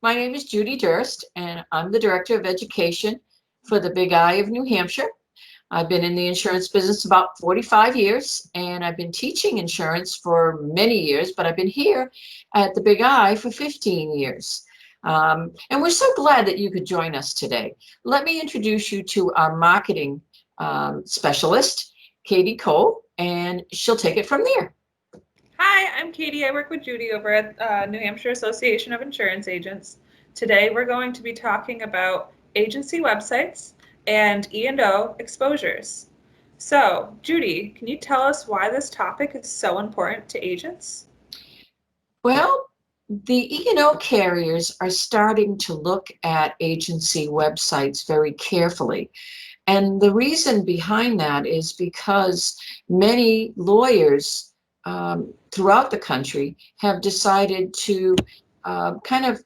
My name is Judy Durst, and I'm the Director of Education for the Big I of New Hampshire. I've been in the insurance business about 45 years, and I've been teaching insurance for many years, but I've been here at the Big I for 15 years. And we're so glad that you could join us today. Let me introduce you to our marketing specialist, Katie Cole, and she'll take it from there. Hi, I'm Katie. I work with Judy over at New Hampshire Association of Insurance Agents. Today we're going to be talking about agency websites and E&O exposures. So, Judy, can you tell us why this topic is so important to agents? Well, the E&O carriers are starting to look at agency websites very carefully. And the reason behind that is because many lawyers throughout the country have decided to kind of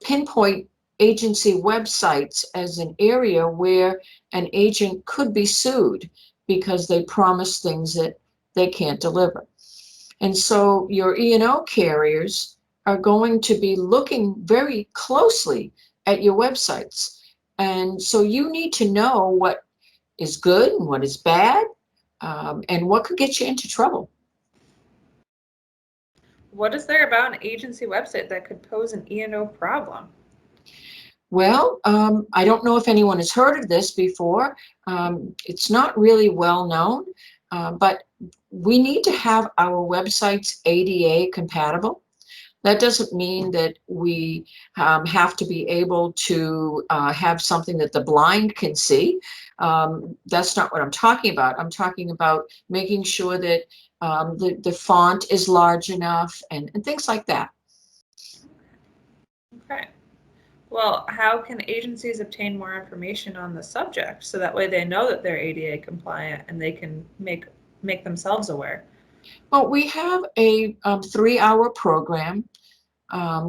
pinpoint agency websites as an area where an agent could be sued because they promise things that they can't deliver. And so your E&O carriers are going to be looking very closely at your websites. And so you need to know what is good and what is bad, and what could get you into trouble. What is there about an agency website that could pose an E&O problem? Well, I don't know if anyone has heard of this before. It's not really well known, but we need to have our websites ADA compatible. That doesn't mean that we have to be able to have something that the blind can see. That's not what I'm talking about. I'm talking about making sure that the font is large enough and things like that. Okay. Well, how can agencies obtain more information on the subject so that way they know that they're ADA compliant and they can make themselves aware? Well, we have a 3-hour program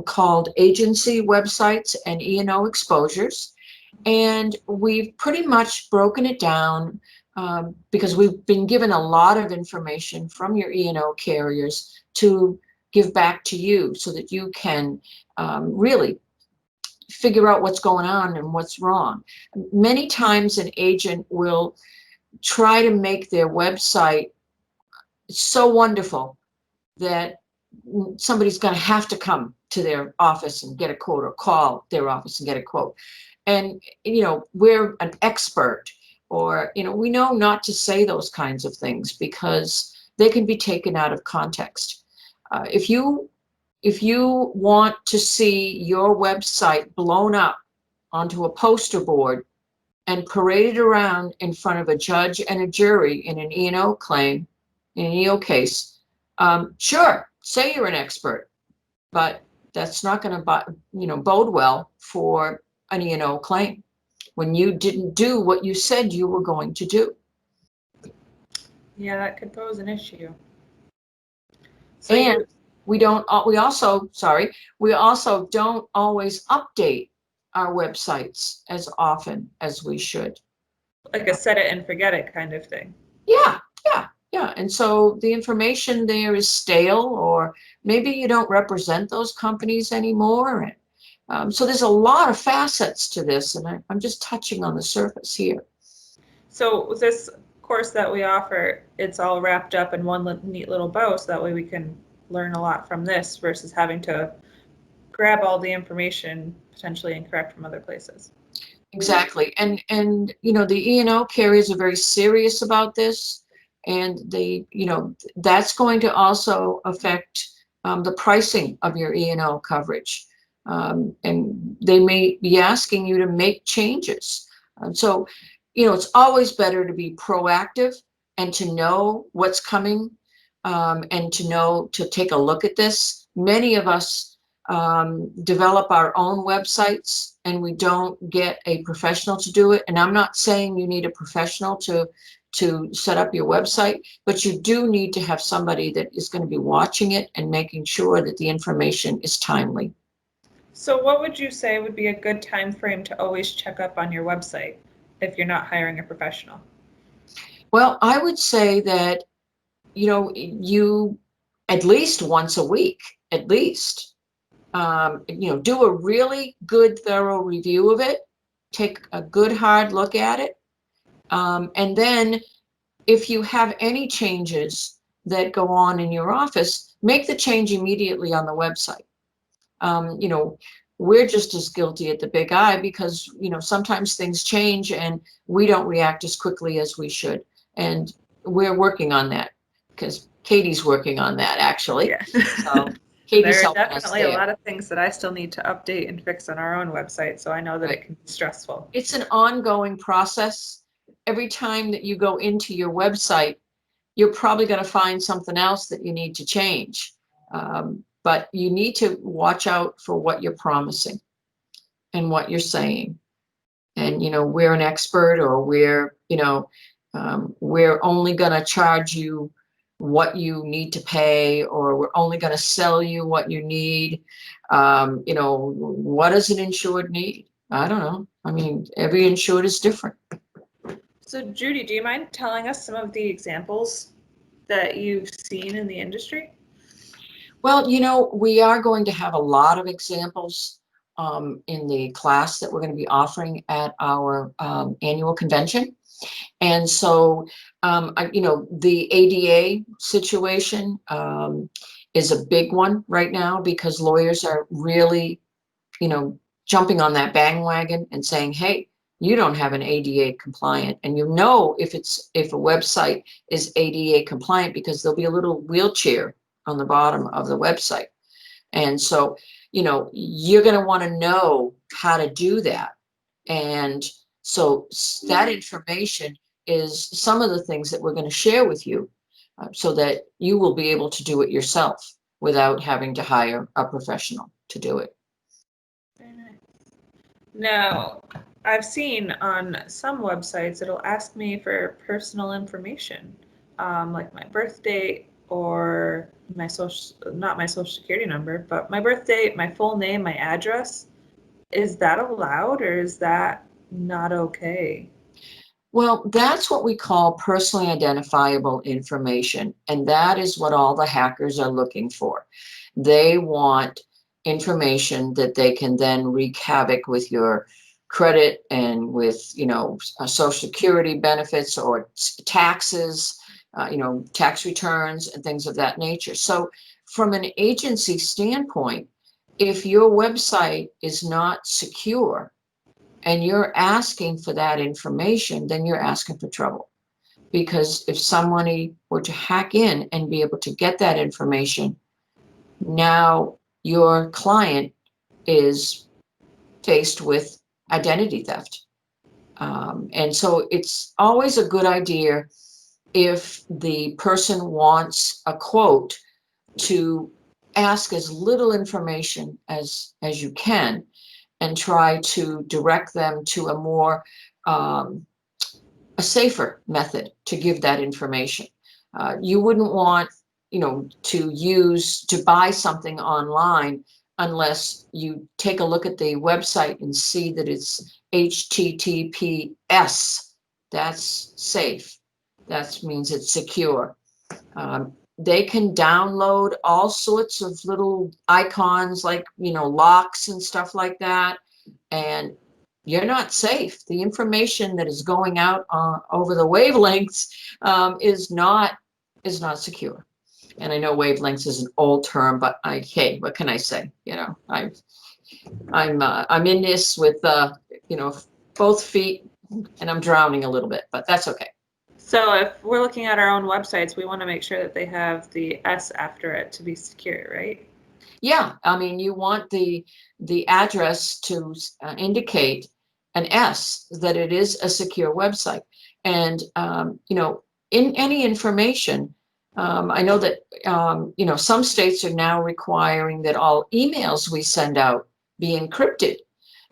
called Agency Websites and E&O Exposures. And we've pretty much broken it down because we've been given a lot of information from your E&O carriers to give back to you so that you can really figure out what's going on and what's wrong. Many times an agent will try to make their website so wonderful that somebody's going to have to come to their office and get a quote or call their office and get a quote. And, we're an expert, or, we know not to say those kinds of things because they can be taken out of context. If you want to see your website blown up onto a poster board and paraded around in front of a judge and a jury in an E&O claim, in an E&O case, sure, say you're an expert, but that's not going to bode well for an E&O claim when you didn't do what you said you were going to do. Yeah, that could pose an issue. And we also don't always update our websites as often as we should. Like a set it and forget it kind of thing. Yeah. And so the information there is stale, or maybe you don't represent those companies anymore. And so there's a lot of facets to this, and I'm just touching on the surface here. So this course that we offer, it's all wrapped up in one neat little bow, so that way we can learn a lot from this versus having to grab all the information potentially incorrect from other places. Exactly. And the E&O carriers are very serious about this, and that's going to also affect the pricing of your E&O coverage. And they may be asking you to make changes. So, it's always better to be proactive and to know what's coming, and to take a look at this. Many of us develop our own websites, and we don't get a professional to do it. And I'm not saying you need a professional to set up your website, but you do need to have somebody that is going to be watching it and making sure that the information is timely. So what would you say would be a good time frame to always check up on your website if you're not hiring a professional? Well, I would say that, you at least once a week, at least. Do a really good, thorough review of it, take a good, hard look at it. And then if you have any changes that go on in your office, make the change immediately on the website. We're just as guilty at the Big I because, sometimes things change and we don't react as quickly as we should. And we're working on that because Katie's working on that, actually. Yeah. So Katie's There are helping us definitely a there. lot of things that I still need to update and fix on our own website, so I know that Right. it can be stressful. It's an ongoing process. Every time that you go into your website, you're probably going to find something else that you need to change. But you need to watch out for what you're promising and what you're saying. And, we're an expert, or we're only going to charge you what you need to pay, or we're only going to sell you what you need. What does an insured need? I don't know. I mean, every insured is different. So, Judy, do you mind telling us some of the examples that you've seen in the industry? Well, we are going to have a lot of examples in the class that we're going to be offering at our annual convention. And so, the ADA situation is a big one right now because lawyers are really, jumping on that bandwagon and saying, hey, you don't have an ADA compliant. And if a website is ADA compliant because there'll be a little wheelchair on the bottom of the website. And so, you're going to want to know how to do that. And so that information is some of the things that we're going to share with you so that you will be able to do it yourself without having to hire a professional to do it. Very nice. Now, I've seen on some websites it'll ask me for personal information, like my birth date or not my social security number, but my birth date, my full name, my address. Is that allowed or is that not okay? Well, that's what we call personally identifiable information. And that is what all the hackers are looking for. They want information that they can then wreak havoc with your credit and with, social security benefits or taxes, tax returns and things of that nature. So from an agency standpoint, if your website is not secure, and you're asking for that information, then you're asking for trouble. Because if somebody were to hack in and be able to get that information, now your client is faced with identity theft. And so it's always a good idea if the person wants a quote to ask as little information as you can and try to direct them to a safer method to give that information. You wouldn't want, to buy something online unless you take a look at the website and see that it's HTTPS. That's safe. That means it's secure. They can download all sorts of little icons like, locks and stuff like that. And you're not safe. The information that is going out over the wavelengths is not secure. And I know wavelengths is an old term, but hey, what can I say? I'm in this with both feet, and I'm drowning a little bit, but that's okay. So if we're looking at our own websites, we want to make sure that they have the S after it to be secure, right? Yeah, I mean, you want the address to indicate an S, that it is a secure website. And in any information, I know that some states are now requiring that all emails we send out be encrypted.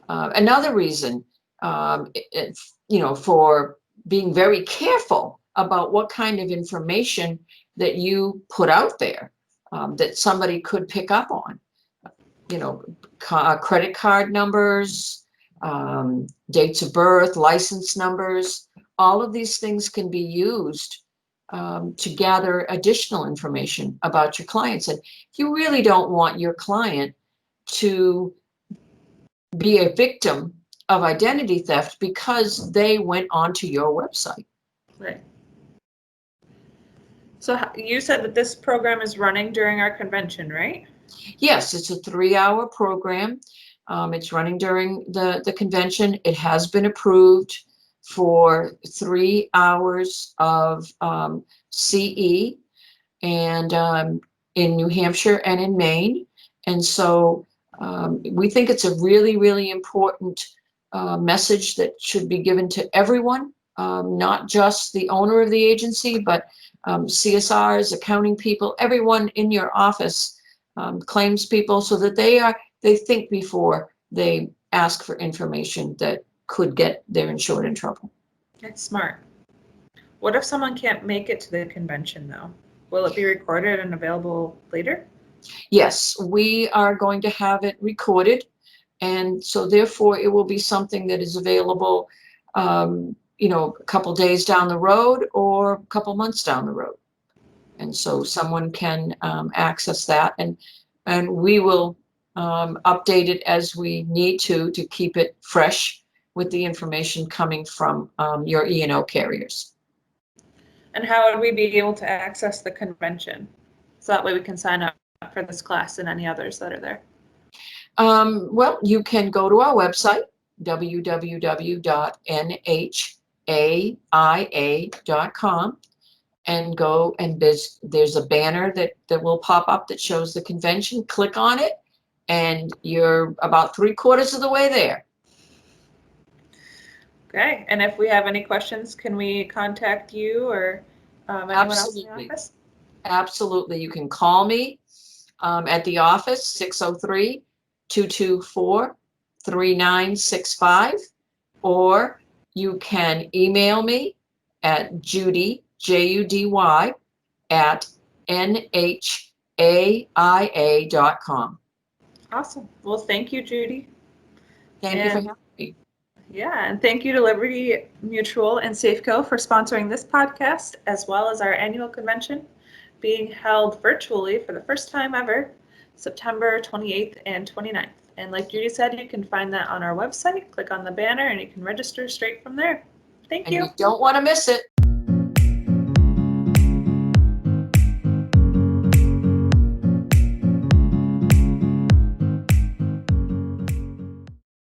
Another reason, for being very careful about what kind of information that you put out there. That somebody could pick up on, credit card numbers, dates of birth, license numbers. All of these things can be used to gather additional information about your clients. And you really don't want your client to be a victim of identity theft because they went onto your website. Right. So you said that this program is running during our convention, right? Yes, it's a 3-hour program. It's running during the convention. It has been approved for 3 hours of CE and in New Hampshire and in Maine. And so we think it's a really, really important message that should be given to everyone, not just the owner of the agency, but CSRs, accounting people, everyone in your office, claims people, so that they think before they ask for information that could get their insured in trouble. That's smart. What if someone can't make it to the convention, though? Will it be recorded and available later? Yes, we are going to have it recorded, and so therefore it will be something that is available, a couple days down the road or a couple months down the road. And so someone can access that, and we will update it as we need to keep it fresh with the information coming from your E&O carriers. And how would we be able to access the convention? So that way we can sign up for this class and any others that are there. Well, you can go to our website, www.nhaia.com, and go, and there's a banner that will pop up that shows the convention. Click on it, and you're about 3/4 of the way there. Okay. And if we have any questions, can we contact you or anyone else in the office? Absolutely. You can call me at the office, 603-224-3965, or you can email me at Judy, Judy, at nhaia.com. Awesome. Well, thank you, Judy. Thank you for having me. Yeah, and thank you to Liberty Mutual and Safeco for sponsoring this podcast, as well as our annual convention being held virtually for the first time ever, September 28th and 29th. And like Judy said, you can find that on our website. Click on the banner and you can register straight from there. Thank you. And you don't want to miss it.